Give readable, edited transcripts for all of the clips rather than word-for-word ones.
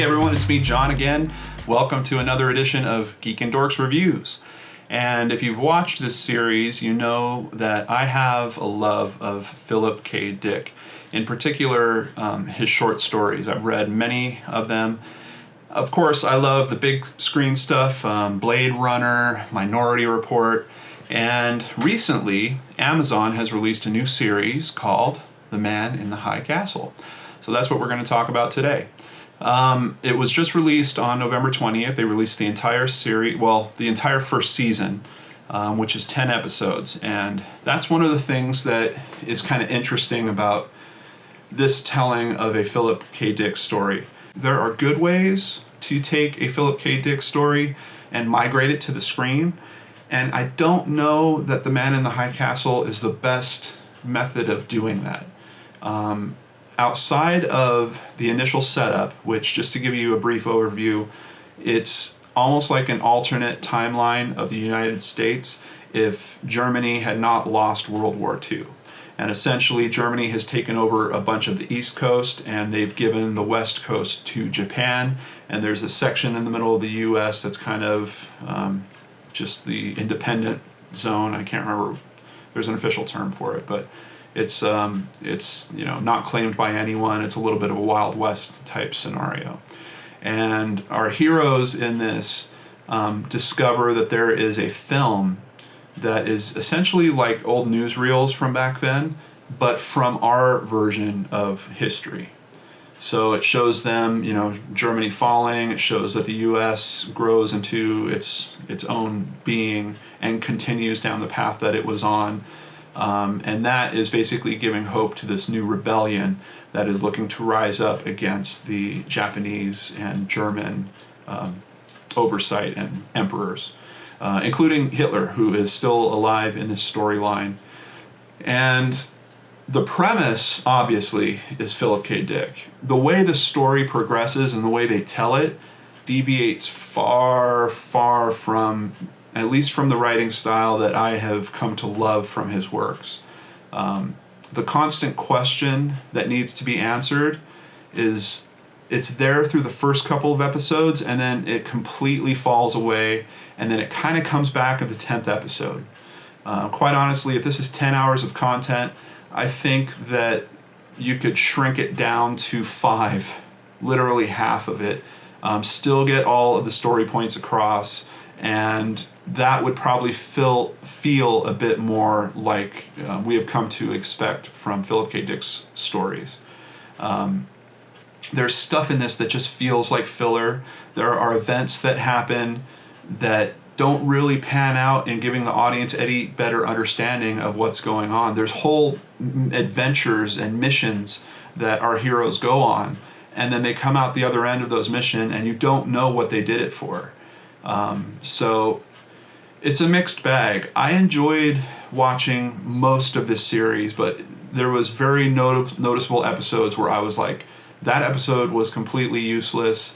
Hey everyone, it's me, John again. Welcome to another edition of Geek and Dorks Reviews. And if you've watched this series, you know that I have a love of Philip K. Dick. In particular, his short stories. I've read many of them. Of course, I love the big screen stuff, Blade Runner, Minority Report, and recently, Amazon has released a new series called The Man in the High Castle. So that's what we're going to talk about today. It was just released on November 20th. They released the entire series, well, the entire first season, which is 10 episodes. And that's one of the things that is kind of interesting about this telling of a Philip K. Dick story. There are good ways to take a Philip K. Dick story and migrate it to the screen. And I don't know that The Man in the High Castle is the best method of doing that. Outside of the initial setup, which, just to give you a brief overview, it's almost like an alternate timeline of the United States if Germany had not lost World War II. And essentially, Germany has taken over a bunch of the East Coast, and they've given the West Coast to Japan. And there's a section in the middle of the U.S. that's kind of just the independent zone. I can't remember. There's an official term for it, but it's not claimed by anyone. It's a little bit of a Wild West type scenario. And our heroes in this discover that there is a film that is essentially like old newsreels from back then, but from our version of history. So it shows them, Germany falling. It shows that the U.S. grows into its own being and continues down the path that it was on. And that is basically giving hope to this new rebellion that is looking to rise up against the Japanese and German oversight and emperors, including Hitler, who is still alive in this storyline. And the premise, obviously, is Philip K. Dick. The way the story progresses and the way they tell it deviates far, far from, at least from the writing style that I have come to love from his works. The constant question that needs to be answered is, it's there through the first couple of episodes, and then it completely falls away, and then it kind of comes back at the 10th episode. Quite honestly, if this is 10 hours of content, I think that you could shrink it down to 5, literally half of it, still get all of the story points across, and that would probably feel a bit more like we have come to expect from Philip K. Dick's stories. There's stuff in this that just feels like filler. There are events that happen that don't really pan out in giving the audience any better understanding of what's going on. There's whole adventures and missions that our heroes go on, and then they come out the other end of those missions and you don't know what they did it for. So it's a mixed bag. I enjoyed watching most of this series, but there was very noticeable episodes where I was like, that episode was completely useless.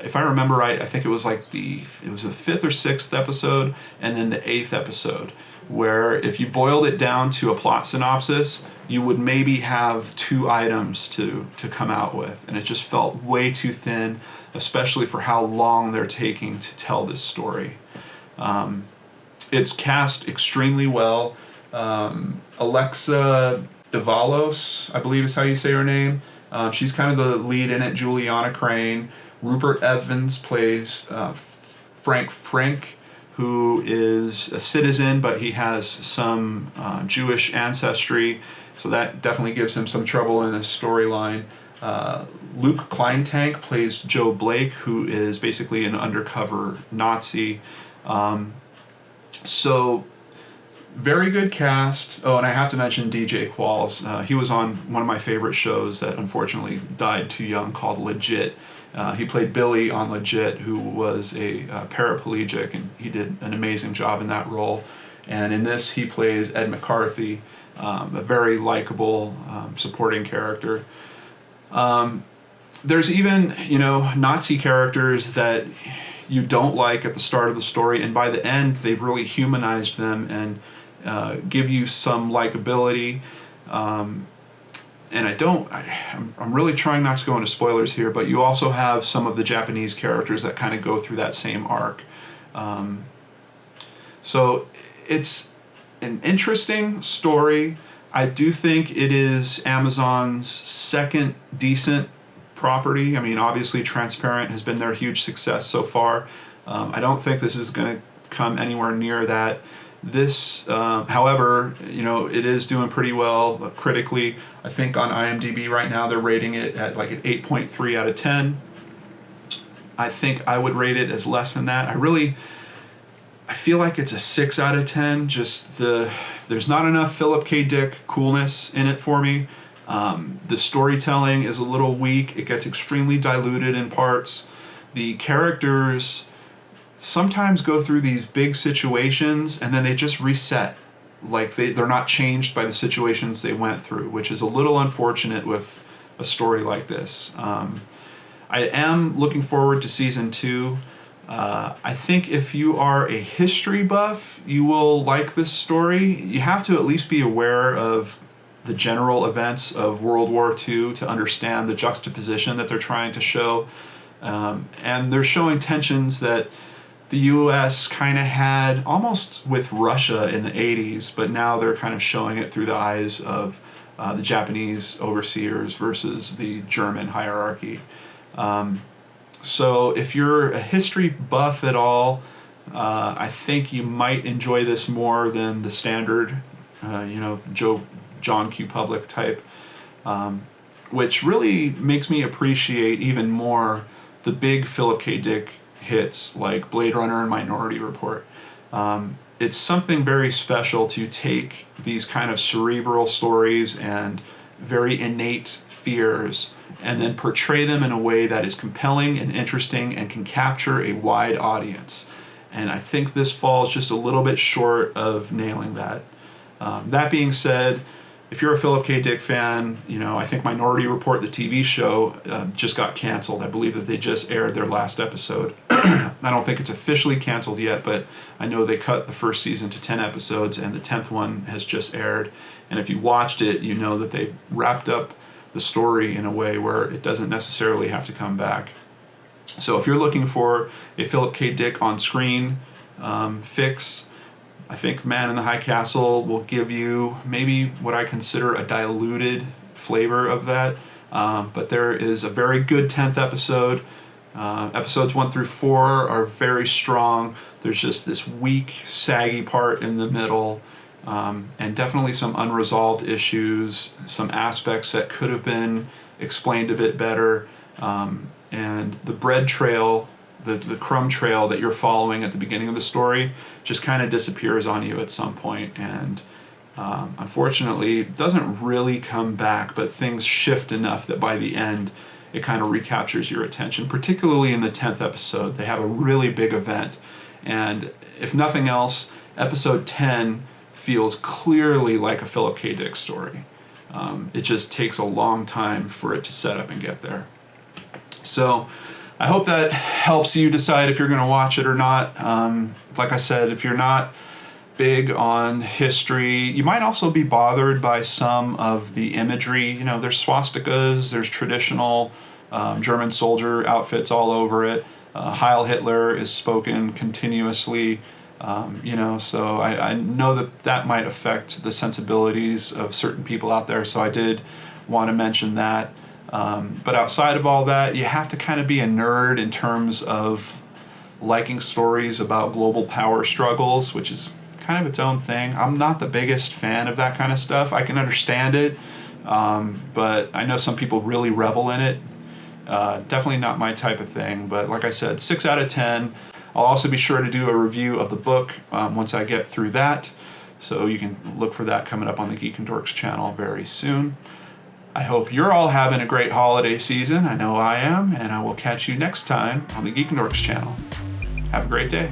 If I remember right, I think it was the 5th or 6th episode, and then the 8th episode, where if you boiled it down to a plot synopsis, you would maybe have 2 items to come out with, and it just felt way too thin, especially for how long they're taking to tell this story. It's cast extremely well. Alexa Davalos, I believe is how you say her name. She's kind of the lead in it, Juliana Crane. Rupert Evans plays Frank Frink, who is a citizen, but he has some Jewish ancestry, so that definitely gives him some trouble in this storyline. Luke Kleintank plays Joe Blake, who is basically an undercover Nazi. So, very good cast. Oh, and I have to mention DJ Qualls. He was on one of my favorite shows that unfortunately died too young, called Legit. He played Billy on Legit, who was a paraplegic, and he did an amazing job in that role. And in this, he plays Ed McCarthy, a very likable supporting character. There's even, Nazi characters that you don't like at the start of the story, and by the end, they've really humanized them and give you some likability. and I'm really trying not to go into spoilers here, but you also have some of the Japanese characters that kind of go through that same arc. So it's an interesting story. I do think it is Amazon's second decent property. I mean, obviously Transparent has been their huge success so far. I don't think this is going to come anywhere near that. This, however, it is doing pretty well critically. I think on IMDb right now they're rating it at like an 8.3 out of 10. I think I would rate it as less than that. I feel like it's a 6 out of 10. Just there's not enough Philip K. Dick coolness in it for me. The storytelling is a little weak. It gets extremely diluted in parts. The characters sometimes go through these big situations and then they just reset. Like they're not changed by the situations they went through, which is a little unfortunate with a story like this. I am looking forward to season 2. I think if you are a history buff, you will like this story. You have to at least be aware of the general events of World War II to understand the juxtaposition that they're trying to show. And they're showing tensions that the U.S. kind of had almost with Russia in the 80s, but now they're kind of showing it through the eyes of the Japanese overseers versus the German hierarchy. So if you're a history buff at all, I think you might enjoy this more than the standard, John Q. Public type, which really makes me appreciate even more the big Philip K. Dick hits like Blade Runner and Minority Report. It's something very special to take these kind of cerebral stories and very innate fears and then portray them in a way that is compelling and interesting and can capture a wide audience. And I think this falls just a little bit short of nailing that. That being said, if you're a Philip K. Dick fan, I think Minority Report, the TV show, just got canceled. I believe that they just aired their last episode. I don't think it's officially canceled yet, but I know they cut the first season to 10 episodes, and the 10th one has just aired. And if you watched it, you know that they wrapped up the story in a way where it doesn't necessarily have to come back. So if you're looking for a Philip K. Dick on-screen fix, I think Man in the High Castle will give you maybe what I consider a diluted flavor of that. But there is a very good 10th episode. Episodes 1 through 4 are very strong. There's just this weak, saggy part in the middle. And definitely some unresolved issues, some aspects that could have been explained a bit better. And the bread trail, the crumb trail that you're following at the beginning of the story just kind of disappears on you at some point, and unfortunately it doesn't really come back, but things shift enough that by the end it kind of recaptures your attention, particularly in the 10th episode. They have a really big event, and if nothing else, episode 10 feels clearly like a Philip K. Dick story. It just takes a long time for it to set up and get there. So I hope that helps you decide if you're going to watch it or not. Like I said, if you're not big on history, you might also be bothered by some of the imagery. There's swastikas, there's traditional German soldier outfits all over it. Heil Hitler is spoken continuously. So I know that might affect the sensibilities of certain people out there, so I did want to mention that. But outside of all that, you have to kind of be a nerd in terms of liking stories about global power struggles, which is kind of its own thing. I'm not the biggest fan of that kind of stuff. I can understand it, but I know some people really revel in it. Definitely not my type of thing, but like I said, 6 out of 10. I'll also be sure to do a review of the book once I get through that, so you can look for that coming up on the Geek and Dorks channel very soon. I hope you're all having a great holiday season. I know I am, and I will catch you next time on the Geek and Dorks channel. Have a great day.